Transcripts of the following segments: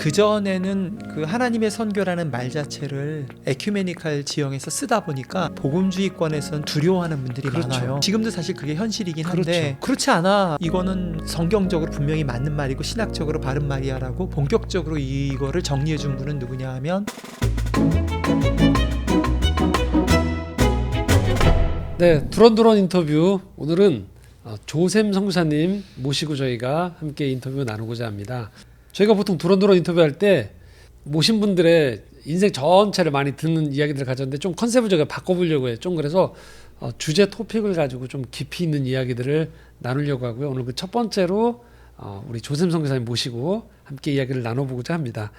그전에는 그 하나님의 선교라는 말 자체를 에큐메니칼 지형에서 쓰다 보니까 복음주의권에서는 두려워하는 분들이 그렇죠. 많아요. 지금도 사실 그게 현실이긴 한데 그렇죠. 그렇지 않아. 이거는 성경적으로 분명히 맞는 말이고 신학적으로 바른 말이야라고 본격적으로 이거를 정리해 준 분은 누구냐 하면 네, 두런두런 인터뷰. 오늘은 조샘 선교사님 모시고 저희가 함께 인터뷰 나누고자 합니다. 저희가 보통 두런두런 인터뷰할 때 모신 분들의 인생 전체를 많이 듣는 이야기들을 가졌는데 좀 컨셉을 저희가 바꿔보려고 해요. 좀 그래서 주제 토픽을 가지고 좀 깊이 있는 이야기들을 나누려고 하고요. 오늘 그 첫 번째로 우리 조샘 선교사님 모시고 함께 이야기를 나눠보고자 합니다.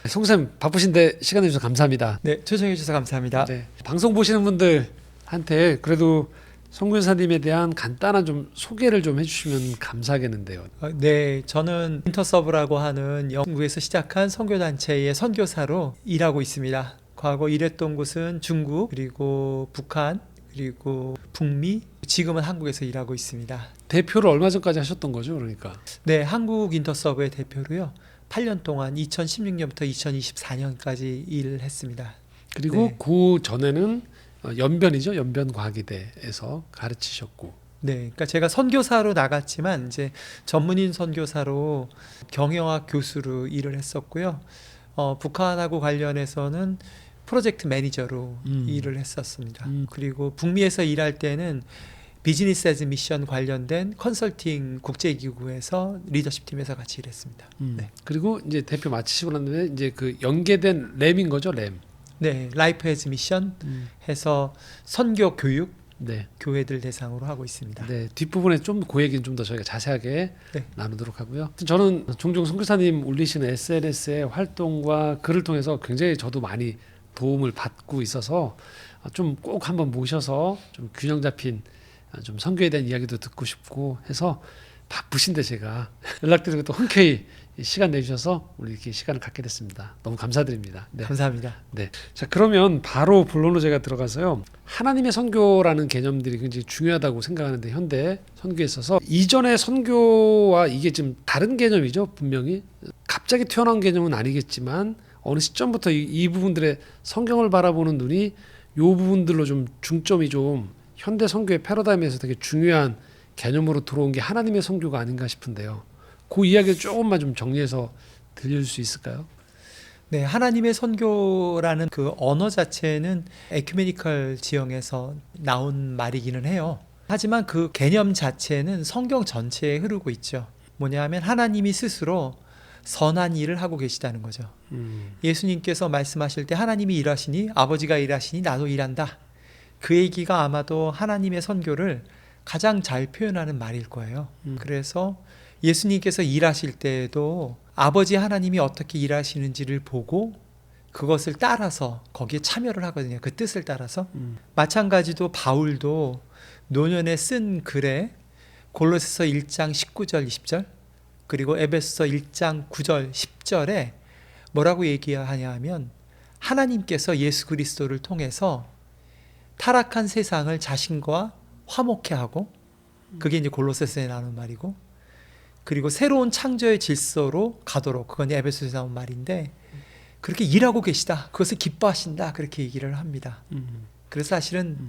선교사님 바쁘신데 시간 내주셔서 감사합니다. 네, 초청해 주셔서 감사합니다. 네, 방송 보시는 분들한테 그래도 선교사님에 대한 간단한 좀 소개를 좀 해주시면 감사하겠는데요. 네, 저는 인터서브라고 하는 영국에서 시작한 선교단체의 선교사로 일하고 있습니다. 과거 일했던 곳은 중국, 그리고 북한, 그리고 북미, 지금은 한국에서 일하고 있습니다. 대표를 얼마 전까지 하셨던 거죠, 그러니까? 네, 한국 인터서브의 대표로요. 8년 동안 2016년부터 2024년까지 일을 했습니다. 그리고 네. 그 전에는 연변이죠, 연변과기대에서 가르치셨고. 네, 그러니까 제가 선교사로 나갔지만 이제 전문인 선교사로 경영학 교수로 일을 했었고요. 북한하고 관련해서는 프로젝트 매니저로 일을 했었습니다. 그리고 북미에서 일할 때는 비즈니스 애즈 미션 관련된 컨설팅 국제기구에서 리더십 팀에서 같이 일했습니다. 네. 그리고 이제 대표 마치시고 난 다음에 이제 그 연계된 램인 거죠, 램. 네, 라이프 애즈 미션 해서 선교 교육 네. 교회들 대상으로 하고 있습니다. 네, 뒷부분에 좀 그 얘기는 좀 더 저희가 자세하게 네. 나누도록 하고요. 저는 종종 선교사님 올리시는 SNS의 활동과 글을 통해서 굉장히 저도 많이 도움을 받고 있어서 좀 꼭 한번 모셔서 좀 균형 잡힌 좀 선교에 대한 이야기도 듣고 싶고 해서 바쁘신데 제가 연락드리고 또 흔쾌히 시간 내주셔서 우리 이렇게 시간을 갖게 됐습니다. 너무 감사드립니다. 네. 감사합니다. 네. 자, 그러면 바로 본론으로 제가 들어가서요. 하나님의 선교라는 개념들이 굉장히 중요하다고 생각하는데 현대 선교에 있어서 이전의 선교와 이게 좀 다른 개념이죠. 분명히 갑자기 튀어나온 개념은 아니겠지만 어느 시점부터 이 부분들의 성경을 바라보는 눈이 이 부분들로 좀 중점이 좀 현대 선교의 패러다임에서 되게 중요한 개념으로 들어온 게 하나님의 선교가 아닌가 싶은데요. 그 이야기를 조금만 좀 정리해서 들려줄 수 있을까요? 네, 하나님의 선교라는 그 언어 자체는 에큐메니컬 지형에서 나온 말이기는 해요. 하지만 그 개념 자체는 성경 전체에 흐르고 있죠. 뭐냐면 하나님이 스스로 선한 일을 하고 계시다는 거죠. 예수님께서 말씀하실 때 하나님이 일하시니 아버지가 일하시니 나도 일한다. 그 얘기가 아마도 하나님의 선교를 가장 잘 표현하는 말일 거예요. 그래서 예수님께서 일하실 때에도 아버지 하나님이 어떻게 일하시는지를 보고 그것을 따라서 거기에 참여를 하거든요. 그 뜻을 따라서. 마찬가지로 바울도 노년에 쓴 글에 골로새서 1장 19절 20절 그리고 에베소서 1장 9절 10절에 뭐라고 얘기하냐 하면 하나님께서 예수 그리스도를 통해서 타락한 세상을 자신과 화목케 하고 그게 이제 골로새서에 나오는 말이고 그리고 새로운 창조의 질서로 가도록 그건 에베소에서 나온 말인데 그렇게 일하고 계시다. 그것을 기뻐하신다. 그렇게 얘기를 합니다. 그래서 사실은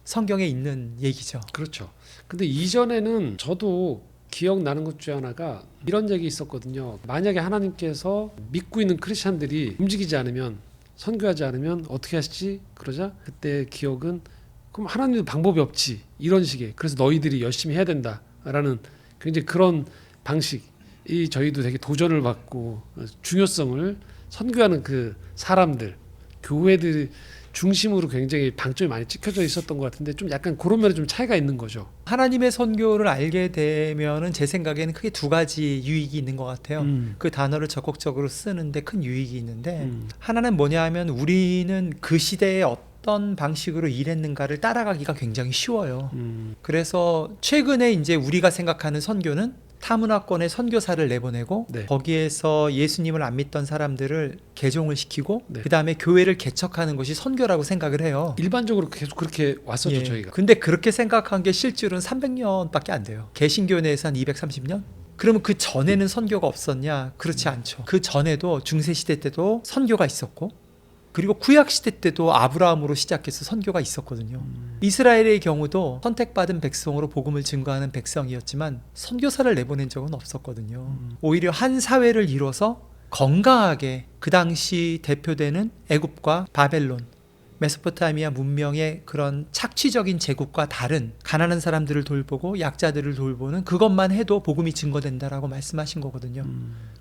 성경에 있는 얘기죠. 그렇죠. 근데 이전에는 저도 기억나는 것 중에 하나가 이런 얘기 있었거든요. 만약에 하나님께서 믿고 있는 크리스찬들이 움직이지 않으면 선교하지 않으면 어떻게 하시지? 그러자 그때 기억은 그럼 하나님도 방법이 없지. 이런 식의. 그래서 너희들이 열심히 해야 된다라는 굉장히 그런 방식이 저희도 되게 도전을 받고 중요성을 선교하는 그 사람들, 교회들 중심으로 굉장히 방점이 많이 찍혀져 있었던 것 같은데 좀 약간 그런 면에 좀 차이가 있는 거죠. 하나님의 선교를 알게 되면은 제 생각에는 크게 두 가지 유익이 있는 것 같아요. 그 단어를 적극적으로 쓰는데 큰 유익이 있는데 하나는 뭐냐 하면 우리는 그 시대에 어떤 방식으로 일했는가를 따라가기가 굉장히 쉬워요. 그래서 최근에 이제 우리가 생각하는 선교는 타문화권에 선교사를 내보내고 네. 거기에서 예수님을 안 믿던 사람들을 개종을 시키고 네. 그 다음에 교회를 개척하는 것이 선교라고 생각을 해요. 일반적으로 계속 그렇게 왔었죠. 예. 저희가. 근데 그렇게 생각한 게 실질은 300년밖에 안 돼요. 개신교 내에서 한 230년? 그러면 그 전에는 선교가 없었냐? 그렇지 않죠. 그 전에도 중세시대 때도 선교가 있었고, 그리고 구약시대 때도 아브라함으로 시작해서 선교가 있었거든요. 이스라엘의 경우도 선택받은 백성으로 복음을 증거하는 백성이었지만 선교사를 내보낸 적은 없었거든요. 오히려 한 사회를 이뤄서 건강하게 그 당시 대표되는 애굽과 바벨론, 메소포타미아 문명의 그런 착취적인 제국과 다른 가난한 사람들을 돌보고 약자들을 돌보는 그것만 해도 복음이 증거된다라고 말씀하신 거거든요.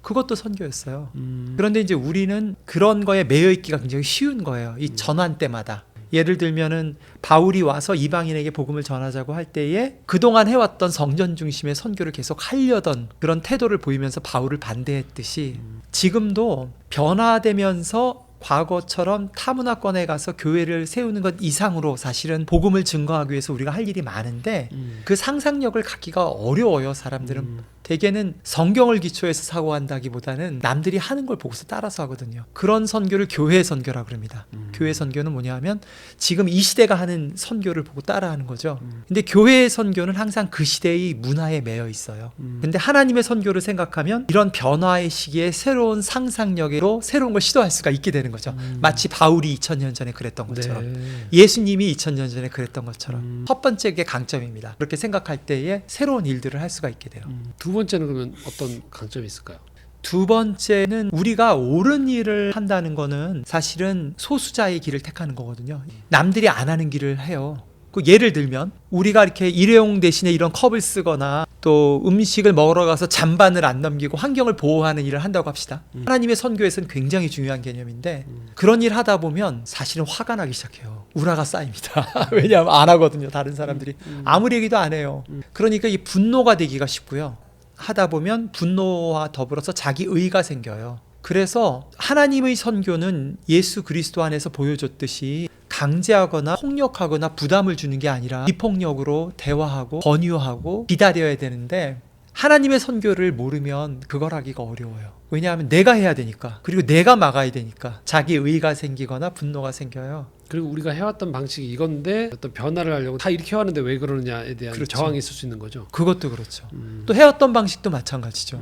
그것도 선교였어요. 그런데 이제 우리는 그런 거에 매여 있기가 굉장히 쉬운 거예요. 이 전환 때마다. 예를 들면은 바울이 와서 이방인에게 복음을 전하자고 할 때에 그동안 해왔던 성전 중심의 선교를 계속 하려던 그런 태도를 보이면서 바울을 반대했듯이 지금도 변화되면서 과거처럼 타문화권에 가서 교회를 세우는 것 이상으로 사실은 복음을 증거하기 위해서 우리가 할 일이 많은데 그 상상력을 갖기가 어려워요. 사람들은 대개는 성경을 기초해서 사고한다기보다는 남들이 하는 걸 보고서 따라서 하거든요. 그런 선교를 교회 선교라고 그럽니다. 교회 선교는 뭐냐 하면 지금 이 시대가 하는 선교를 보고 따라하는 거죠. 근데 교회의 선교는 항상 그 시대의 문화에 매여 있어요. 근데 하나님의 선교를 생각하면 이런 변화의 시기에 새로운 상상력으로 새로운 걸 시도할 수가 있게 되는 거죠. 마치 바울이 2000년 전에 그랬던 것처럼, 네. 예수님이 2000년 전에 그랬던 것처럼 첫 번째 게 강점입니다. 그렇게 생각할 때에 새로운 일들을 할 수가 있게 돼요. 두 번째는 그러면 어떤 강점이 있을까요? 두 번째는 우리가 옳은 일을 한다는 거는 사실은 소수자의 길을 택하는 거거든요. 남들이 안 하는 길을 해요. 그 예를 들면 우리가 이렇게 일회용 대신에 이런 컵을 쓰거나 또 음식을 먹으러 가서 잔반을 안 넘기고 환경을 보호하는 일을 한다고 합시다. 하나님의 선교에서는 굉장히 중요한 개념인데 그런 일 하다 보면 사실은 화가 나기 시작해요. 우라가 쌓입니다. 왜냐하면 안 하거든요. 다른 사람들이 아무리 얘기도 안 해요. 그러니까 이 분노가 되기가 쉽고요. 하다 보면 분노와 더불어서 자기 의가 생겨요. 그래서 하나님의 선교는 예수 그리스도 안에서 보여줬듯이 강제하거나 폭력하거나 부담을 주는 게 아니라 비폭력으로 대화하고 권유하고 기다려야 되는데 하나님의 선교를 모르면 그걸 하기가 어려워요. 왜냐하면 내가 해야 되니까, 그리고 내가 막아야 되니까 자기 의가 생기거나 분노가 생겨요. 그리고 우리가 해왔던 방식이 이건데 어떤 변화를 하려고 다 이렇게 해왔는데 왜 그러느냐에 대한 그렇죠. 저항이 있을 수 있는 거죠. 그것도 그렇죠. 또 해왔던 방식도 마찬가지죠.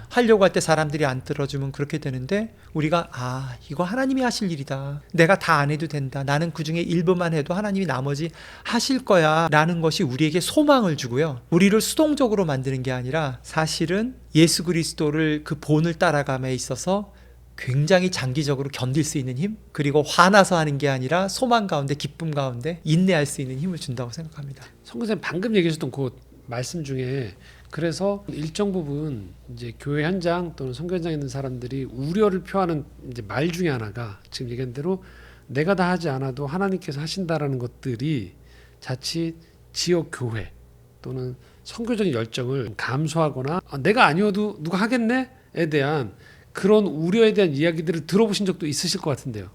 하려고 할 때 사람들이 안 들어주면 그렇게 되는데 우리가 이거 하나님이 하실 일이다. 내가 다 안 해도 된다. 나는 그중에 일부만 해도 하나님이 나머지 하실 거야 라는 것이 우리에게 소망을 주고요. 우리를 수동적으로 만드는 게 아니라 사실은 예수 그리스도를 그 본을 따라감에 있어서 굉장히 장기적으로 견딜 수 있는 힘, 그리고 화나서 하는 게 아니라 소망 가운데 기쁨 가운데 인내할 수 있는 힘을 준다고 생각합니다. 선교사님 방금 얘기하셨던 그 말씀 중에 그래서 일정 부분 이제 교회 현장 또는 선교 현장에 있는 사람들이 우려를 표하는 이제 말 중에 하나가 지금 얘기한 대로 내가 다 하지 않아도 하나님께서 하신다라는 것들이 자칫 지역 교회 또는 선교적인 열정을 감소하거나 내가 아니어도 누가 하겠네에 대한 그런 우려에 대한 이야기들을 들어보신 적도 있으실 것 같은데요.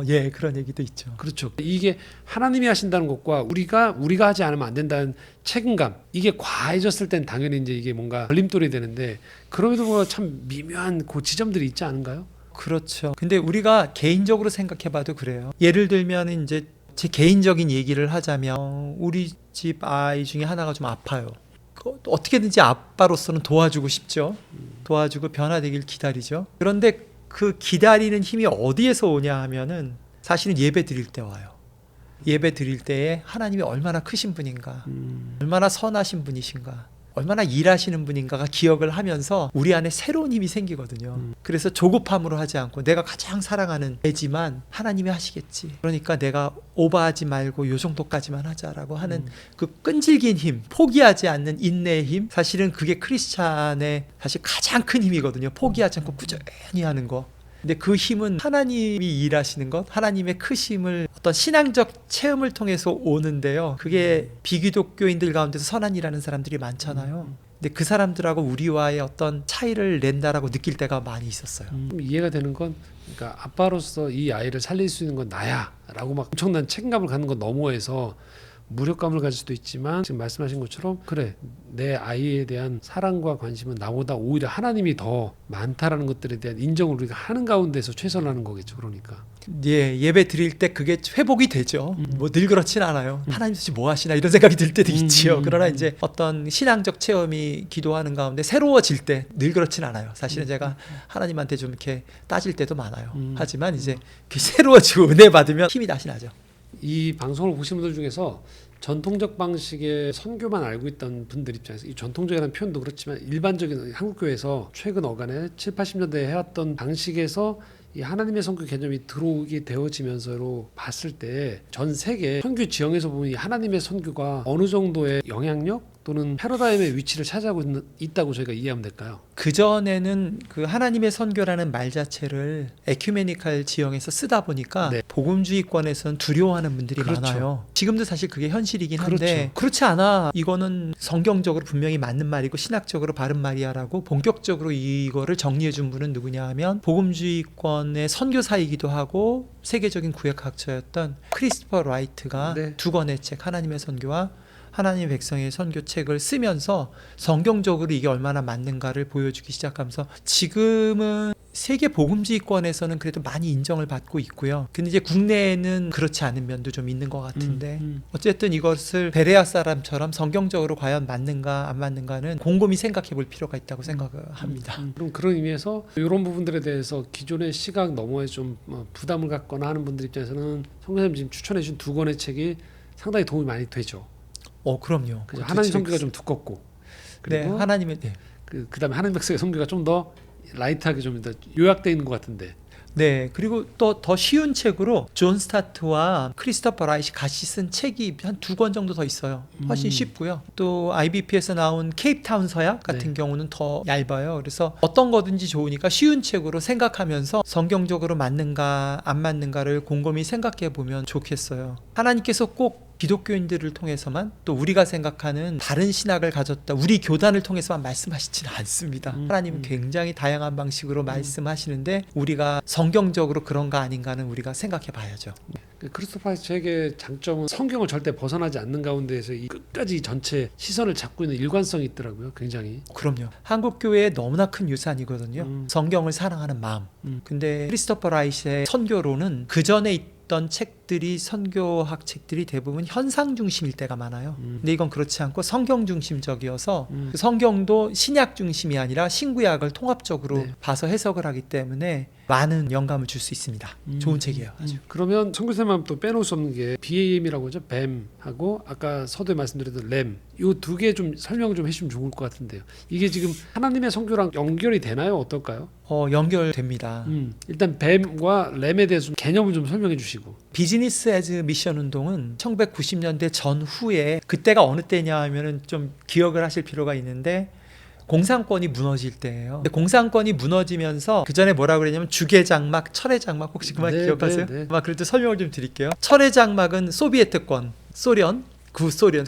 예, 그런 얘기도 있죠. 그렇죠. 이게 하나님이 하신다는 것과 우리가 하지 않으면 안 된다는 책임감, 이게 과해졌을 땐 당연히 이제 이게 뭔가 걸림돌이 되는데 그럼에도 불구하고 참 미묘한 그 지점들이 있지 않은가요? 그렇죠. 근데 우리가 개인적으로 생각해봐도 그래요. 예를 들면 이제 제 개인적인 얘기를 하자면 우리 집 아이 중에 하나가 좀 아파요. 어떻게든지 아빠로서는 도와주고 싶죠. 도와주고 변화되길 기다리죠. 그런데 그 기다리는 힘이 어디에서 오냐 하면은 사실은 예배 드릴 때 와요. 예배 드릴 때에 하나님이 얼마나 크신 분인가, 얼마나 선하신 분이신가, 얼마나 일하시는 분인가가 기억을 하면서 우리 안에 새로운 힘이 생기거든요. 그래서 조급함으로 하지 않고 내가 가장 사랑하는 애지만 하나님이 하시겠지. 그러니까 내가 오버하지 말고 요 정도까지만 하자라고 하는 그 끈질긴 힘, 포기하지 않는 인내의 힘, 사실은 그게 크리스찬의 사실 가장 큰 힘이거든요. 포기하지 않고 꾸준히 하는 거. 근데 그 힘은 하나님이 일하시는 것, 하나님의 크심을 어떤 신앙적 체험을 통해서 오는데요. 그게 비기독교인들 가운데서 선한 일하는 사람들이 많잖아요. 근데 그 사람들하고 우리와의 어떤 차이를 낸다라고 느낄 때가 많이 있었어요. 이해가 되는 건 그러니까 아빠로서 이 아이를 살릴 수 있는 건 나야라고 막 엄청난 책임감을 갖는 것 너머에서 무력감을 가질 수도 있지만 지금 말씀하신 것처럼 그래 내 아이에 대한 사랑과 관심은 나보다 오히려 하나님이 더 많다라는 것들에 대한 인정을 우리가 하는 가운데서 최선을 하는 거겠죠. 그러니까 예, 예배 드릴 때 그게 회복이 되죠. 뭐 늘 그렇진 않아요. 하나님 도대체 뭐 하시나 이런 생각이 들 때도 있지요. 그러나 이제 어떤 신앙적 체험이 기도하는 가운데 새로워질 때 늘 그렇진 않아요. 사실은 제가 하나님한테 좀 이렇게 따질 때도 많아요. 하지만 이제 새로워지고 은혜 받으면 힘이 다시 나죠. 이 방송을 보시는 분들 중에서 전통적 방식의 선교만 알고 있던 분들 입장에서 이 전통적이라는 표현도 그렇지만 일반적인 한국교회에서 최근 어간에 7, 80년대에 해왔던 방식에서 이 하나님의 선교 개념이 들어오게 되어지면서로 봤을 때 전 세계 선교 지형에서 보면 이 하나님의 선교가 어느 정도의 영향력 또는 패러다임의 위치를 차지하고 있다고 저희가 이해하면 될까요? 그전에는 그 하나님의 선교라는 말 자체를 에큐메니칼 지형에서 쓰다 보니까 네. 복음주의권에서는 두려워하는 분들이 그렇죠. 많아요. 지금도 사실 그게 현실이긴 한데 그렇죠. 그렇지 않아. 이거는 성경적으로 분명히 맞는 말이고 신학적으로 바른 말이야라고 본격적으로 이거를 정리해 준 분은 누구냐 하면 복음주의권의 선교사이기도 하고 세계적인 구역학자였던 크리스토퍼 라이트가 네. 두 권의 책 하나님의 선교와 하나님의 백성의 선교책을 쓰면서 성경적으로 이게 얼마나 맞는가를 보여주기 시작하면서 지금은 세계 복음주의권에서는 그래도 많이 인정을 받고 있고요. 근데 이제 국내에는 그렇지 않은 면도 좀 있는 것 같은데 어쨌든 이것을 베레아 사람처럼 성경적으로 과연 맞는가 안 맞는가는 곰곰이 생각해 볼 필요가 있다고 생각합니다. 그럼 그런 의미에서 이런 부분들에 대해서 기존의 시각 너머에 좀 부담을 갖거나 하는 분들 입장에서는 성교사님 지금 추천해 주신 두 권의 책이 상당히 도움이 많이 되죠. 그럼요. 그죠? 하나님 선교가 좀 두껍고 네, 그리고 하나님의 그다음에 하나님 백성의 선교가 좀 더 라이트하게 좀 더 요약되어 있는 것 같은데. 네, 그리고 또 더 쉬운 책으로 존 스타트와 크리스토퍼 라이트 같이 쓴 책이 한 두 권 정도 더 있어요. 훨씬 쉽고요. 또 IBP에서 나온 케이프타운 서약 같은 네. 경우는 더 얇아요. 그래서 어떤 거든지 좋으니까 쉬운 책으로 생각하면서 성경적으로 맞는가 안 맞는가를 곰곰이 생각해 보면 좋겠어요. 하나님께서 꼭 기독교인들을 통해서만 또 우리가 생각하는 다른 신학을 가졌다 우리 교단을 통해서만 말씀하시지는 않습니다. 하나님은 굉장히 다양한 방식으로 말씀하시는데 우리가 성경적으로 그런가 아닌가는 우리가 생각해 봐야죠. 크리스토퍼 책의 장점은 성경을 절대 벗어나지 않는 가운데에서 이 끝까지 전체 시선을 잡고 있는 일관성이 있더라고요. 굉장히. 그럼요. 한국 교회의 너무나 큰 유산이거든요. 성경을 사랑하는 마음. 근데 크리스토퍼 라이트의 선교로는 그 전에 있던 책들이 선교학 책들이 대부분 현상 중심일 때가 많아요. 근데 이건 그렇지 않고 성경 중심적이어서 그 성경도 신약 중심이 아니라 신구약을 통합적으로 네. 봐서 해석을 하기 때문에 많은 영감을 줄 수 있습니다. 좋은 책이에요. 아주. 그러면 선교사님만 또 빼놓을 수 없는 게 BAM이라고 하죠. 뱀하고 아까 서두에 말씀드렸던 램. 이 두 개 좀 설명을 좀 해주시면 좋을 것 같은데요. 이게 지금 하나님의 선교랑 연결이 되나요? 어떨까요? 연결됩니다. 일단 뱀과 램에 대해서 좀 개념을 좀 설명해 주시고. 비즈니스 애즈 미션 운동은 1990년대 전후에 그때가 어느 때냐 하면은 좀 기억을 하실 필요가 있는데 공산권이 무너질 때예요. 근데 공산권이 무너지면서 그 전에 뭐라고 그랬냐면 주계장막, 철회장막 혹시 그 말 네, 기억하세요? 네, 네. 아마 그래도 설명을 좀 드릴게요. 철회장막은 소비에트권, 소련,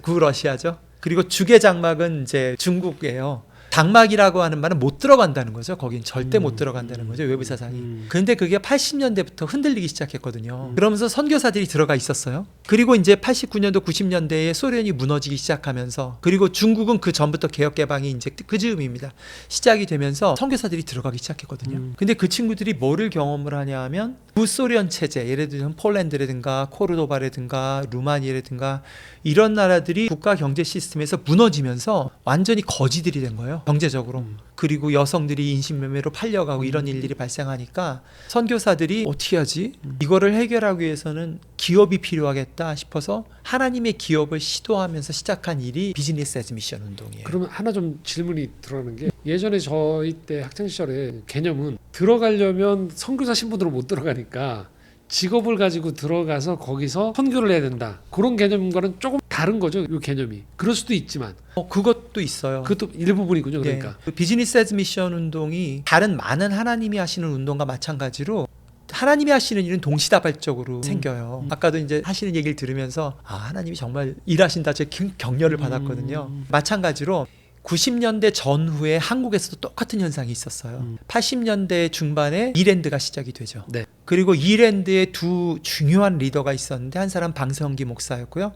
구러시아죠. 그리고 주계장막은 이제 중국이에요. 장막이라고 하는 말은 못 들어간다는 거죠. 거긴 절대 못 들어간다는 거죠. 외부 사상이. 근데 그게 80년대부터 흔들리기 시작했거든요. 그러면서 선교사들이 들어가 있었어요. 그리고 이제 89년도 90년대에 소련이 무너지기 시작하면서 그리고 중국은 그 전부터 개혁 개방이 이제 그 즈음입니다. 시작이 되면서 선교사들이 들어가기 시작했거든요. 근데 그 친구들이 뭐를 경험을 하냐 하면 구소련 체제, 예를 들면 폴란드라든가 코르도바라든가 루마니아라든가 이런 나라들이 국가 경제 시스템에서 무너지면서 완전히 거지들이 된 거예요. 경제적으로. 그리고 여성들이 인신매매로 팔려가고 이런 일들이 발생하니까 선교사들이 어떻게 하지? 이거를 해결하기 위해서는 기업이 필요하겠다 싶어서 하나님의 기업을 시도하면서 시작한 일이 비즈니스 애즈 미션 운동이에요. 그러면 하나 좀 질문이 들어가는 게 예전에 저희 때 학창 시절에 개념은 들어가려면 선교사 신분으로 못 들어가니까 직업을 가지고 들어가서 거기서 선교를 해야 된다. 그런 개념과는 조금 다른 거죠. 이 개념이. 그럴 수도 있지만 그것도 있어요. 그것도 일부분이군요. 그러니까. 네. 그 비즈니스 애즈 미션 운동이 다른 많은 하나님이 하시는 운동과 마찬가지로 하나님이 하시는 일은 동시다발적으로 생겨요. 아까도 이제 하시는 얘기를 들으면서 하나님이 정말 일하신다 제 격려를 받았거든요. 마찬가지로 90년대 전후에 한국에서도 똑같은 현상이 있었어요. 80년대 중반에 이랜드가 시작이 되죠. 네. 그리고 이랜드에 두 중요한 리더가 있었는데 한 사람 방성기 목사였고요.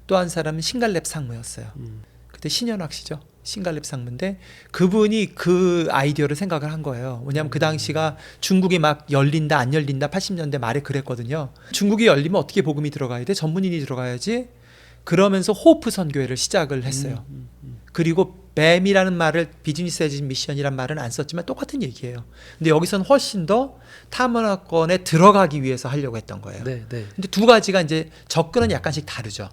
또 한 사람은 신갈랩 상무였어요. 그때 신현학 씨죠. 신갈랩 상무인데 그분이 그 아이디어를 생각을 한 거예요. 왜냐하면 그 당시가 중국이 막 열린다 안 열린다 80년대 말에 그랬거든요. 중국이 열리면 어떻게 복음이 들어가야 돼? 전문인이 들어가야지. 그러면서 호프 선교회를 시작을 했어요. 그리고 뱀이라는 말을 비즈니스 에즈 미션이란 말은 안 썼지만 똑같은 얘기예요. 근데 여기서는 훨씬 더 탐험학권에 들어가기 위해서 하려고 했던 거예요. 네, 네. 근데 두 가지가 이제 접근은 약간씩 다르죠.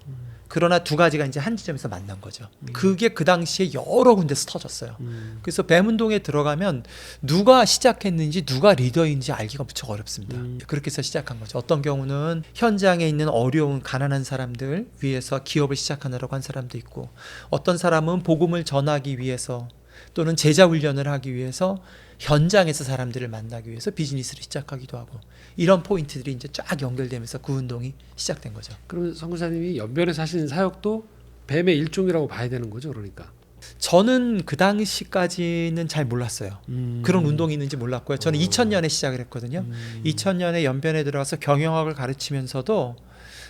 그러나 두 가지가 이제 한 지점에서 만난 거죠. 그게 그 당시에 여러 군데서 터졌어요. 그래서 뱀운동에 들어가면 누가 시작했는지 누가 리더인지 알기가 무척 어렵습니다. 그렇게 해서 시작한 거죠. 어떤 경우는 현장에 있는 어려운 가난한 사람들 위해서 기업을 시작하느라고 한 사람도 있고, 어떤 사람은 복음을 전하기 위해서 또는 제자 훈련을 하기 위해서 현장에서 사람들을 만나기 위해서 비즈니스를 시작하기도 하고, 이런 포인트들이 이제 쫙 연결되면서 그 운동이 시작된 거죠. 그러면 선교사님이 연변에서 하시는 사역도 뱀의 일종이라고 봐야 되는 거죠, 그러니까. 저는 그 당시까지는 잘 몰랐어요. 그런 운동이 있는지 몰랐고요. 저는 2000년에 시작을 했거든요. 2000년에 연변에 들어가서 경영학을 가르치면서도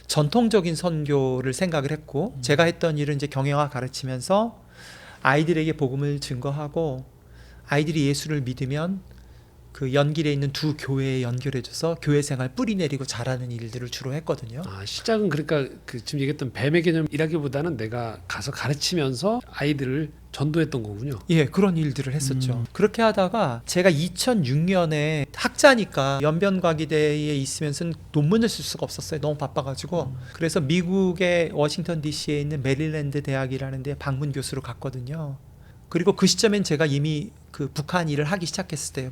전통적인 선교를 생각을 했고, 제가 했던 일은 이제 경영학 가르치면서 아이들에게 복음을 증거하고, 아이들이 예수를 믿으면 그 연길에 있는 두 교회에 연결해줘서 교회 생활 뿌리 내리고 잘하는 일들을 주로 했거든요. 아, 시작은 그러니까 그 지금 얘기했던 뱀의 개념이라기보다는 내가 가서 가르치면서 아이들을 전도했던 거군요. 예, 그런 일들을 했었죠. 그렇게 하다가 제가 2006년에 학자니까 연변과기대에 있으면서는 논문을 쓸 수가 없었어요. 너무 바빠가지고. 그래서 미국의 워싱턴 DC에 있는 메릴랜드 대학이라는 데 방문 교수로 갔거든요. 그리고 그 시점엔 제가 이미 그 북한 일을 하기 시작했을 때요.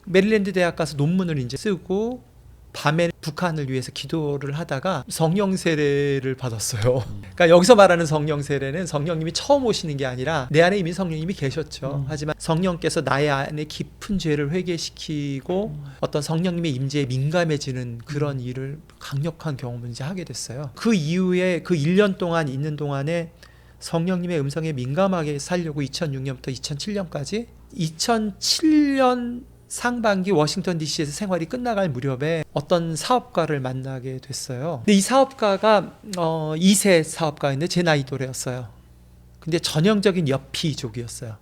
메릴랜드 대학 가서 논문을 이제 쓰고 밤에 북한을 위해서 기도를 하다가 성령 세례를 받았어요. 그러니까 여기서 말하는 성령 세례는 성령님이 처음 오시는 게 아니라 내 안에 이미 성령님이 계셨죠. 하지만 성령께서 나의 안에 깊은 죄를 회개시키고 어떤 성령님의 임재에 민감해지는 그런 일을 강력한 경험을 이제 하게 됐어요. 그 이후에 그 1년 동안 있는 동안에 성령님의 음성에 민감하게 살려고 2006년부터 2007년까지 2007년 상반기 워싱턴 DC에서 생활이 끝나갈 무렵에 어떤 사업가를 만나게 됐어요. 근데 이 사업가가 2세 사업가인데 제 나이 또래였어요. 근데 전형적인 여피족이었어요.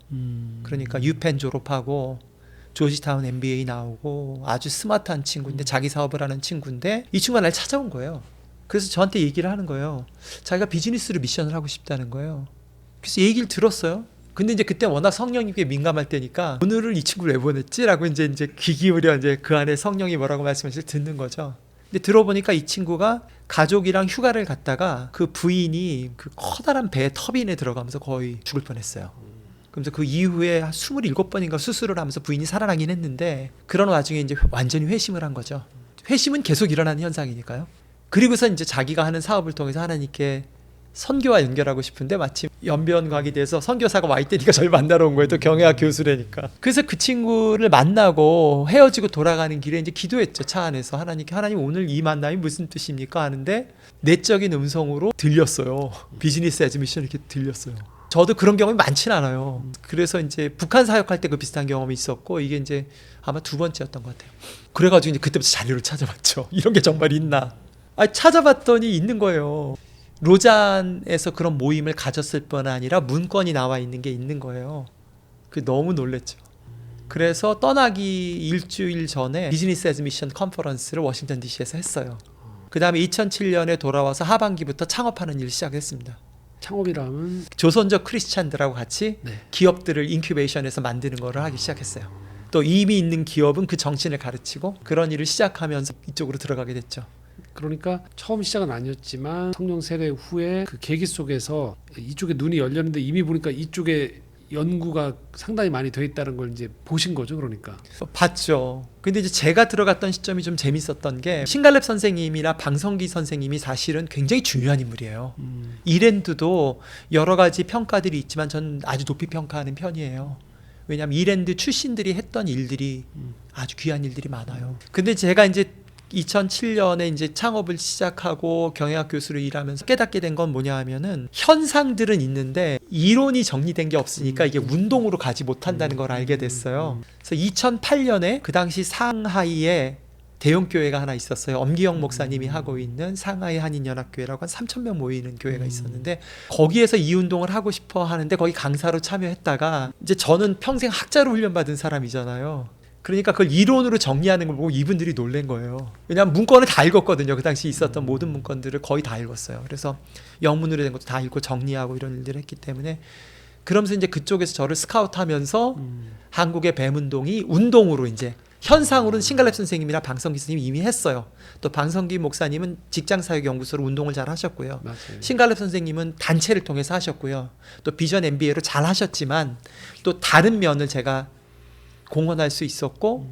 그러니까 유펜 졸업하고 조지타운 MBA 나오고 아주 스마트한 친구인데 자기 사업을 하는 친구인데 이 친구가 날 찾아온 거예요. 그래서 저한테 얘기를 하는 거예요. 자기가 비즈니스로 미션을 하고 싶다는 거예요. 그래서 얘기를 들었어요. 근데 이제 그때 워낙 성령님께 민감할 때니까 오늘을 이 친구를 왜 보냈지라고 이제 귀 기울여 이제 그 안에 성령이 뭐라고 말씀하실지 듣는 거죠. 근데 들어보니까 이 친구가 가족이랑 휴가를 갔다가 그 부인이 그 커다란 배 터빈에 들어가면서 거의 죽을 뻔했어요. 그러면서 그 이후에 27번인가 수술을 하면서 부인이 살아나긴 했는데 그런 와중에 이제 완전히 회심을 한 거죠. 회심은 계속 일어나는 현상이니까요. 그리고서 이제 자기가 하는 사업을 통해서 하나님께 선교와 연결하고 싶은데 마침 연변과기대에서 선교사가 와 있다니까 저를 만나러 온 거예요. 또 경영학 교수라니까. 그래서 그 친구를 만나고 헤어지고 돌아가는 길에 이제 기도했죠. 차 안에서 하나님께, 하나님 오늘 이 만남이 무슨 뜻입니까? 하는데 내적인 음성으로 들렸어요. 비즈니스 에즈 미션 이렇게 들렸어요. 저도 그런 경험이 많진 않아요. 그래서 이제 북한 사역할 때 그 비슷한 경험이 있었고 이게 이제 아마 2번째였던 것 같아요. 그래가지고 이제 그때부터 자료를 찾아봤죠. 이런 게 정말 있나? 찾아봤더니 있는 거예요. 로잔에서 그런 모임을 가졌을 뿐 아니라 문건이 나와 있는 게 있는 거예요. 그 너무 놀랬죠. 그래서 떠나기 일주일 전에 비즈니스 에즈 미션 컨퍼런스를 워싱턴 DC에서 했어요. 그 다음에 2007년에 돌아와서 하반기부터 창업하는 일을 시작했습니다. 창업이라면 조선족 크리스찬들하고 같이 네. 기업들을 인큐베이션해서 만드는 거를 하기 시작했어요. 또 이미 있는 기업은 그 정신을 가르치고 그런 일을 시작하면서 이쪽으로 들어가게 됐죠. 그러니까 처음 시작은 아니었지만 성령 세례 후에 그 계기 속에서 이쪽에 눈이 열렸는데 이미 보니까 이쪽에 연구가 상당히 많이 돼 있다는 걸 이제 보신 거죠, 그러니까. 봤죠. 근데 이제 제가 들어갔던 시점이 좀 재밌었던 게 신갈랩 선생님이나 방성기 선생님이 사실은 굉장히 중요한 인물이에요. 이랜드도 여러 가지 평가들이 있지만 전 아주 높이 평가하는 편이에요. 왜냐하면 이랜드 출신들이 했던 일들이 아주 귀한 일들이 많아요. 근데 제가 이제 2007년에 이제 창업을 시작하고 경영학 교수로 일하면서 깨닫게 된 건 뭐냐 하면은 현상들은 있는데 이론이 정리된 게 없으니까 이게 운동으로 가지 못한다는 걸 알게 됐어요. 그래서 2008년에 그 당시 상하이에 대형 교회가 하나 있었어요. 엄기영 목사님이 하고 있는 상하이 한인연합교회라고 한 3,000명 모이는 교회가 있었는데 거기에서 이 운동을 하고 싶어 하는데 거기 강사로 참여했다가 이제 저는 평생 학자로 훈련받은 사람이잖아요. 그러니까 그걸 이론으로 정리하는 걸 보고 이분들이 놀란 거예요. 왜냐하면 문건을 다 읽었거든요. 그 당시 있었던 모든 문건들을 거의 다 읽었어요. 그래서 영문으로 된 것도 다 읽고 정리하고 이런 일들을 했기 때문에 그러면서 이제 그쪽에서 저를 스카우트하면서 한국의 뱀운동이 운동으로 이제 현상으로는 싱갈랩 선생님이나 방성기 선생님이 이미 했어요. 또 방성기 목사님은 직장사역연구소로 운동을 잘 하셨고요. 맞아요. 싱갈랩 선생님은 단체를 통해서 하셨고요. 또 비전 MBA로 잘 하셨지만 또 다른 면을 제가 공헌할 수 있었고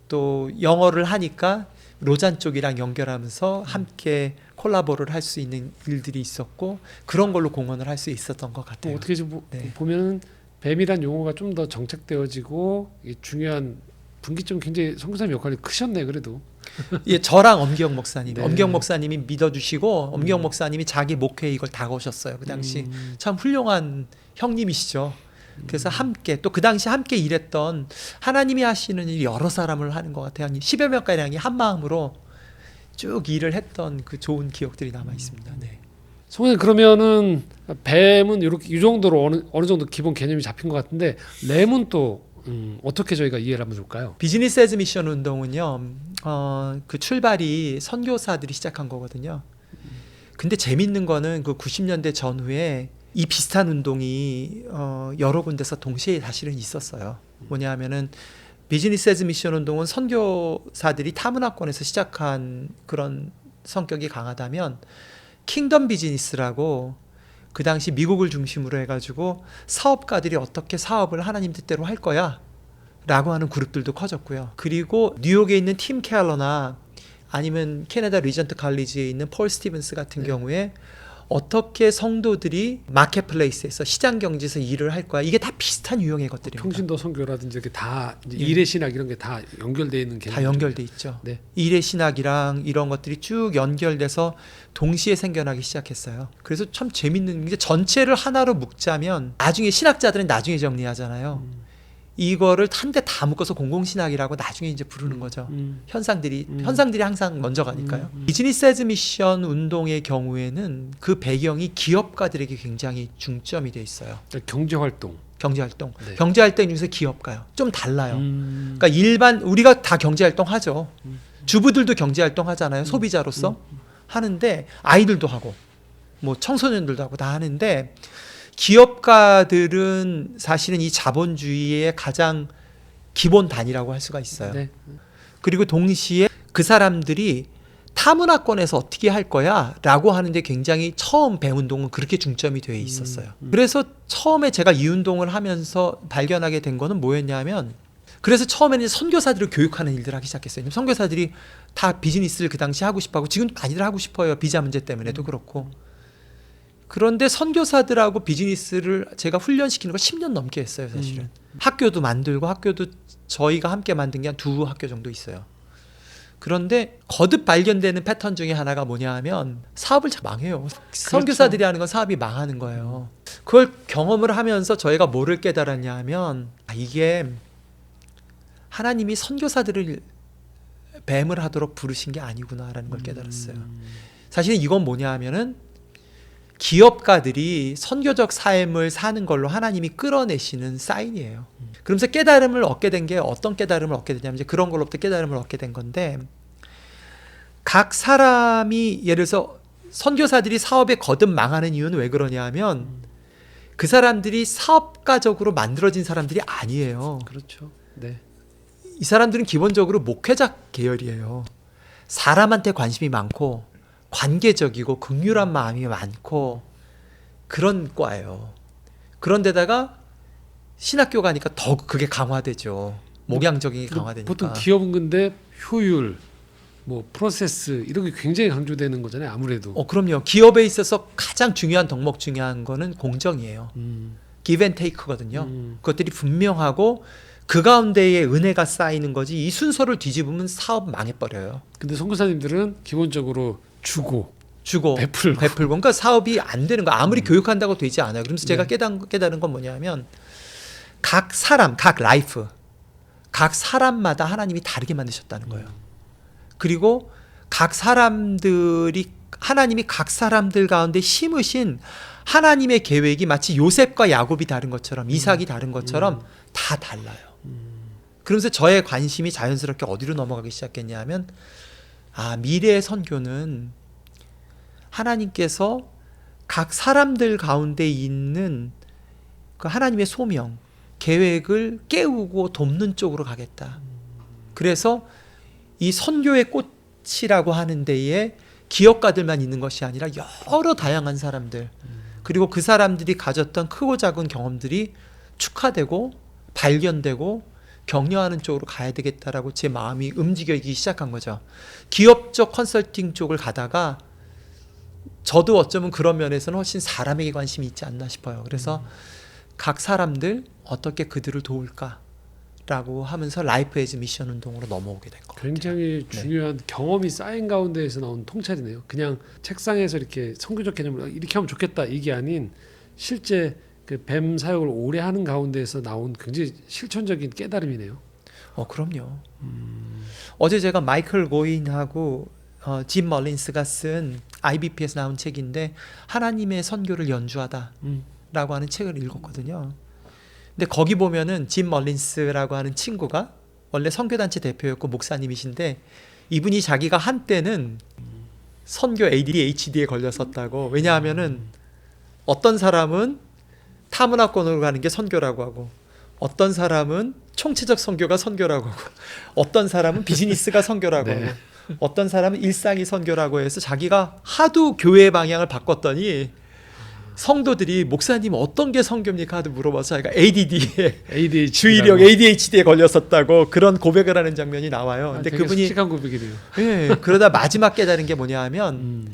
또 영어를 하니까 로잔 쪽이랑 연결하면서 함께 콜라보를 할 수 있는 일들이 있었고 그런 걸로 공헌을 할 수 있었던 것 같아요. 어떻게 좀 네. 보면은 뱀이란 용어가 좀 더 정착되어지고 이게 중요한 분기점 굉장히 선교사님 역할이 크셨네 그래도. 예, 저랑 엄기영 목사님, 네. 엄기영 목사님이 믿어주시고 엄기영 목사님이 자기 목회에 이걸 다 거셨어요. 그 당시 참 훌륭한 형님이시죠. 그래서 함께 또 그 당시 함께 일했던 하나님이 하시는 일 여러 사람을 하는 것 같아요. 10여 명가량이 한 마음으로 쭉 일을 했던 그 좋은 기억들이 남아 있습니다. 네. 성우님 그러면은 뱀은 이렇게 이 정도로 어느 정도 기본 개념이 잡힌 것 같은데 램은 또 어떻게 저희가 이해를 하면 좋을까요? 비즈니스 애즈 미션 운동은요, 그 출발이 선교사들이 시작한 거거든요. 근데 재밌는 거는 그 90년대 전후에 이 비슷한 운동이 여러 군데서 동시에 사실은 있었어요. 뭐냐 하면은 비즈니스 애즈 미션 운동은 선교사들이 타문화권에서 시작한 그런 성격이 강하다면 킹덤 비즈니스라고 그 당시 미국을 중심으로 해가지고 사업가들이 어떻게 사업을 하나님 뜻대로 할 거야 라고 하는 그룹들도 커졌고요. 그리고 뉴욕에 있는 팀 켈러나 아니면 캐나다 리전트 칼리지에 있는 폴 스티븐스 같은 경우에 어떻게 성도들이 마켓플레이스에서 시장 경제에서 일을 할 거야. 이게 다 비슷한 유형의 것들입니다. 평신도 선교라든지 이렇게 다 이제 예. 일의 신학 이런 게 다 연결되어 있는 개념. 다 연결돼 있죠. 네. 일의 신학이랑 이런 것들이 쭉 연결돼서 동시에 생겨나기 시작했어요. 그래서 참 재밌는 게 전체를 하나로 묶자면 나중에 신학자들은 나중에 정리하잖아요. 이거를 한 대 다 묶어서 공공신학이라고 나중에 이제 부르는 거죠. 현상들이 항상 먼저 가니까요. 비즈니스 애즈 미션 운동의 경우에는 그 배경이 기업가들에게 굉장히 중점이 돼 있어요. 경제 활동. 경제활동. 네. 경제활동 중에서 기업가요. 좀 달라요. 음. 그러니까 일반 우리가 다 경제활동 하죠. 주부들도 경제활동 하잖아요. 소비자로서 하는데 아이들도 하고 뭐 청소년들도 하고 다 하는데 기업가들은 사실은 이 자본주의의 가장 기본 단위라고 할 수가 있어요. 네. 그리고 동시에 그 사람들이 타문화권에서 어떻게 할 거야 라고 하는데 굉장히 처음 뱀운동은 그렇게 중점이 되어 있었어요. 그래서 처음에 제가 이 운동을 하면서 발견하게 된 거는 뭐였냐면 그래서 처음에는 선교사들을 교육하는 일들을 하기 시작했어요. 선교사들이 다 비즈니스를 그 당시 하고 싶어 하고 지금 많이들 하고 싶어요. 비자 문제 때문에도 그렇고. 그런데 선교사들하고 비즈니스를 제가 훈련시키는 걸 10년 넘게 했어요, 사실은. 학교도 만들고 학교도 저희가 함께 만든 게 한 2학교 정도 있어요. 그런데 거듭 발견되는 패턴 중에 하나가 뭐냐 하면 사업을 잘 망해요. 선교사들이 하는 건 사업이 망하는 거예요. 그걸 경험을 하면서 저희가 뭐를 깨달았냐 하면 이게 하나님이 선교사들을 뱀을 하도록 부르신 게 아니구나라는 걸 깨달았어요. 사실은 이건 뭐냐 하면은 기업가들이 선교적 삶을 사는 걸로 하나님이 끌어내시는 사인이에요. 그러면서 깨달음을 얻게 된 게 어떤 깨달음을 얻게 되냐면 이제 그런 걸로부터 깨달음을 얻게 된 건데 각 사람이 예를 들어서 선교사들이 사업에 거듭 망하는 이유는 왜 그러냐 하면 그 사람들이 사업가적으로 만들어진 사람들이 아니에요. 그렇죠. 네. 이 사람들은 기본적으로 목회자 계열이에요. 사람한테 관심이 많고 관계적이고 긍휼한 마음이 많고 그런 과예요. 그런데다가 신학교 가니까 더 그게 강화되죠. 목양적인 게 강화되니까. 보통 기업은 근데 효율, 뭐 프로세스 이런 게 굉장히 강조되는 거잖아요. 아무래도. 그럼요. 기업에 있어서 가장 중요한 덕목 중요한 거는 공정이에요. give and take거든요. 그것들이 분명하고 그 가운데에 은혜가 쌓이는 거지 이 순서를 뒤집으면 사업 망해버려요. 근데 선교사님들은 기본적으로 주고 베풀고. 그러니까 사업이 안 되는 거 아무리 교육한다고 되지 않아요. 그러면서 제가 깨달은 건 뭐냐면 각 사람, 각 라이프, 각 사람마다 하나님이 다르게 만드셨다는 거예요. 그리고 각 사람들이 하나님이 각 사람들 가운데 심으신 하나님의 계획이 마치 요셉과 야곱이 다른 것처럼 이삭이 다른 것처럼 다 달라요. 그러면서 저의 관심이 자연스럽게 어디로 넘어가기 시작했냐면 미래의 선교는 하나님께서 각 사람들 가운데 있는 그 하나님의 소명, 계획을 깨우고 돕는 쪽으로 가겠다. 그래서 이 선교의 꽃이라고 하는 데에 기업가들만 있는 것이 아니라 여러 다양한 사람들, 그리고 그 사람들이 가졌던 크고 작은 경험들이 축하되고 발견되고 격려하는 쪽으로 가야 되겠다라고 제 마음이 움직이기 시작한 거죠. 기업적 컨설팅 쪽을 가다가 저도 어쩌면 그런 면에서는 훨씬 사람에게 관심이 있지 않나 싶어요. 그래서 각 사람들 어떻게 그들을 도울까라고 하면서 라이프 에즈 미션 운동으로 넘어오게 된 것 같아요. 굉장히 중요한 경험이 쌓인 가운데에서 나온 통찰이네요. 그냥 책상에서 이렇게 선교적 개념을 이렇게 하면 좋겠다 이게 아닌 실제 그 뱀 사역을 오래 하는 가운데에서 나온 굉장히 실천적인 깨달음이네요. 그럼요. 어제 제가 마이클 고인하고 짐 멀린스가 쓴 IBP에서 나온 책인데 하나님의 선교를 연주하다라고 하는 책을 읽었거든요. 근데 거기 보면은 짐 멀린스라고 하는 친구가 원래 선교단체 대표였고 목사님이신데 이분이 자기가 한때는 선교 ADHD에 걸렸었다고. 왜냐하면은 어떤 사람은 타문화권으로 가는 게 선교라고 하고, 어떤 사람은 총체적 선교가 선교라고 하고, 어떤 사람은 비즈니스가 선교라고 하고, 어떤 사람은 일상이 선교라고 해서 자기가 하도 교회 방향을 바꿨더니 성도들이 목사님 어떤 게 선교입니까? 하도 물어봐서 자기가 ADD에 주의력 ADHD에 걸렸었다고 그런 고백을 하는 장면이 나와요. 근데 되게 그분이 솔직한 고백이네요. 그러다 마지막 깨달은 게 뭐냐 하면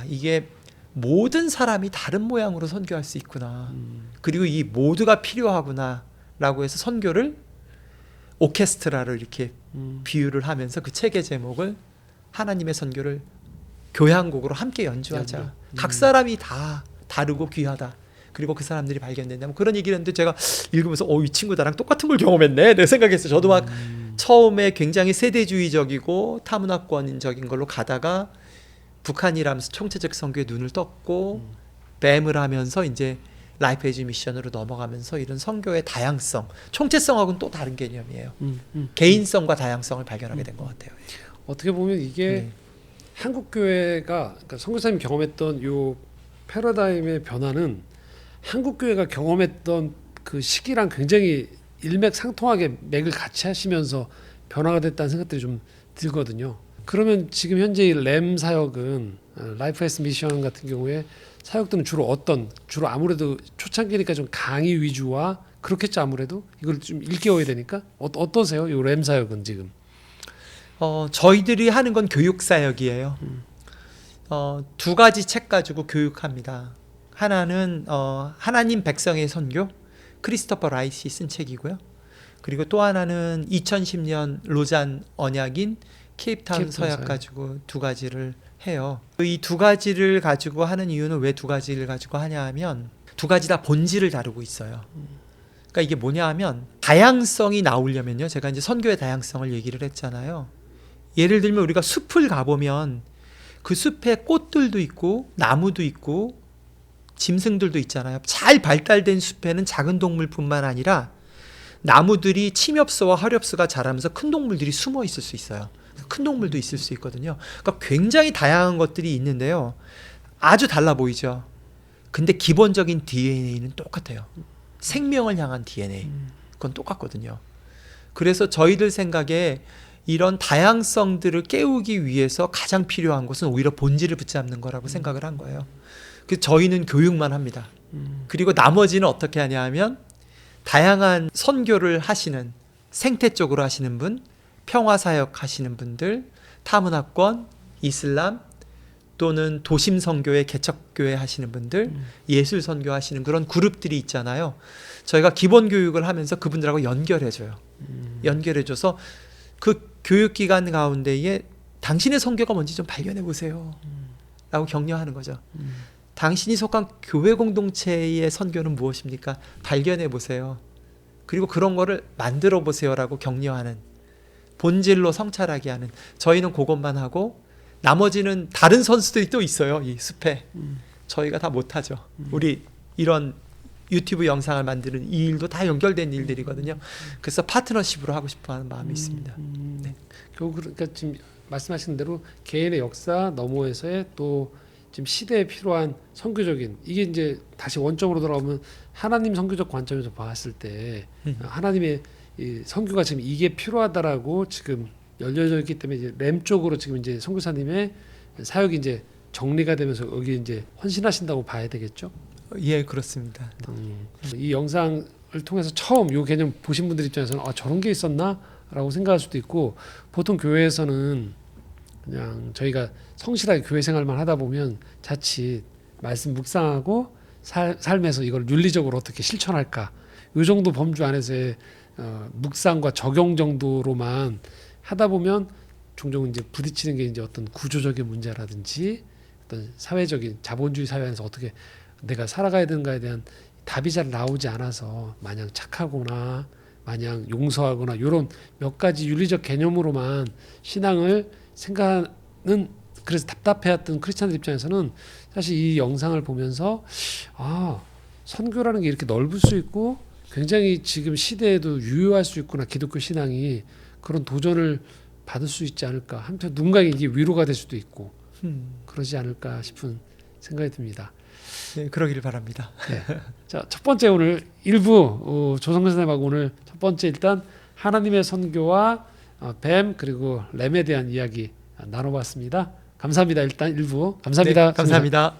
이게 모든 사람이 다른 모양으로 선교할 수 있구나. 그리고 이 모두가 필요하구나 라고 해서 선교를 오케스트라를 이렇게 비유를 하면서 그 책의 제목을 하나님의 선교를 교향곡으로 함께 연주하자. 각 사람이 다 다르고 귀하다. 그리고 그 사람들이 발견된다. 그런 얘기를 했는데 제가 읽으면서 이 친구 나랑 똑같은 걸 경험했네. 내가 생각했어요. 저도 막 처음에 굉장히 세대주의적이고 타문화권적인 걸로 가다가 북한이라면서 총체적 선교에 눈을 떴고 뱀을 하면서 이제 라이프 에즈 미션으로 넘어가면서 이런 선교의 다양성, 총체성하고는 또 다른 개념이에요. 개인성과 다양성을 발견하게 된 것 같아요. 어떻게 보면 이게 한국 교회가 그러니까 선교사님이 경험했던 요 패러다임의 변화는 한국 교회가 경험했던 그 시기랑 굉장히 일맥상통하게 맥을 같이 하시면서 변화가 됐다는 생각들이 좀 들거든요. 그러면 지금 현재 이 램 사역은 라이프 에즈 미션 같은 경우에 사역들은 주로 아무래도 초창기니까 좀 강의 위주와 그렇겠죠. 아무래도 이걸 좀 일깨워야 되니까 어떠세요? 이 램 사역은 지금? 저희들이 하는 건 교육 사역이에요. 두 가지 책 가지고 교육합니다. 하나는 하나님 백성의 선교, 크리스토퍼 라이시 쓴 책이고요. 그리고 또 하나는 2010년 로잔 언약인 케이프타운 서약 가지고 두 가지를 해요. 이 두 가지를 가지고 하는 이유는 왜 두 가지를 가지고 하냐 하면 두 가지 다 본질을 다루고 있어요. 그러니까 이게 뭐냐 하면 다양성이 나오려면요. 제가 이제 선교의 다양성을 얘기를 했잖아요. 예를 들면 우리가 숲을 가보면 그 숲에 꽃들도 있고 나무도 있고 짐승들도 있잖아요. 잘 발달된 숲에는 작은 동물뿐만 아니라 나무들이 침엽수와 화렵수가 자라면서 큰 동물들이 숨어 있을 수 있어요. 큰 동물도 있을 수 있거든요. 그러니까 굉장히 다양한 것들이 있는데요. 아주 달라 보이죠. 근데 기본적인 DNA는 똑같아요. 생명을 향한 DNA. 그건 똑같거든요. 그래서 저희들 생각에 이런 다양성들을 깨우기 위해서 가장 필요한 것은 오히려 본질을 붙잡는 거라고 생각을 한 거예요. 그래서 저희는 교육만 합니다. 그리고 나머지는 어떻게 하냐 하면 다양한 선교를 하시는 생태 쪽으로 하시는 분, 평화사역 하시는 분들, 타문화권, 이슬람 또는 도심 선교회, 개척교회 하시는 분들, 예술 선교 하시는 그런 그룹들이 있잖아요. 저희가 기본 교육을 하면서 그분들하고 연결해줘요. 연결해줘서 그 교육기관 가운데에 당신의 선교가 뭔지 좀 발견해 보세요. 라고 격려하는 거죠. 당신이 속한 교회 공동체의 선교는 무엇입니까? 발견해 보세요. 그리고 그런 거를 만들어 보세요라고 격려하는 본질로 성찰하게 하는, 저희는 그것만 하고 나머지는 다른 선수들이 또 있어요. 이 숲에 저희가 다 못하죠. 우리 이런 유튜브 영상을 만드는 이 일도 다 연결된 일들이거든요. 그래서 파트너십으로 하고 싶어하는 마음이 있습니다. 네. 결국 그러니까 지금 말씀하신 대로 개인의 역사 너머에서의 또 지금 시대에 필요한 선교적인, 이게 이제 다시 원점으로 돌아오면 하나님 선교적 관점에서 봤을 때 하나님의 이 선교가 지금 이게 필요하다라고 지금 열려져 있기 때문에 이제 램 쪽으로 지금 이제 선교사님의 사역이 이제 정리가 되면서 여기 이제 헌신하신다고 봐야 되겠죠. 예, 그렇습니다. 이 영상을 통해서 처음 이 개념 보신 분들 입장에서는 아, 저런 게 있었나라고 생각할 수도 있고, 보통 교회에서는 그냥 저희가 성실하게 교회 생활만 하다 보면 자칫 말씀 묵상하고 삶에서 이걸 윤리적으로 어떻게 실천할까, 이 정도 범주 안에서의 묵상과 적용 정도로만 하다 보면 종종 이제 부딪히는 게 이제 어떤 구조적인 문제라든지 어떤 사회적인 자본주의 사회 안에서 어떻게 내가 살아가야 되는가에 대한 답이 잘 나오지 않아서 마냥 착하거나 마냥 용서하거나 이런 몇 가지 윤리적 개념으로만 신앙을 생각하는, 그래서 답답해했던 크리스찬들 입장에서는 사실 이 영상을 보면서 아, 선교라는 게 이렇게 넓을 수 있고 굉장히 지금 시대에도 유효할 수 있구나, 기독교 신앙이 그런 도전을 받을 수 있지 않을까, 한편 누군가에게 이게 위로가 될 수도 있고 그러지 않을까 싶은 생각이 듭니다. 네, 그러기를 바랍니다. 네. 자, 첫 번째 오늘 일부 조성근 선생님하고 오늘 첫 번째 일단 하나님의 선교와 뱀 그리고 램에 대한 이야기 나눠봤습니다. 감사합니다. 일단 일부 감사합니다. 네, 감사합니다.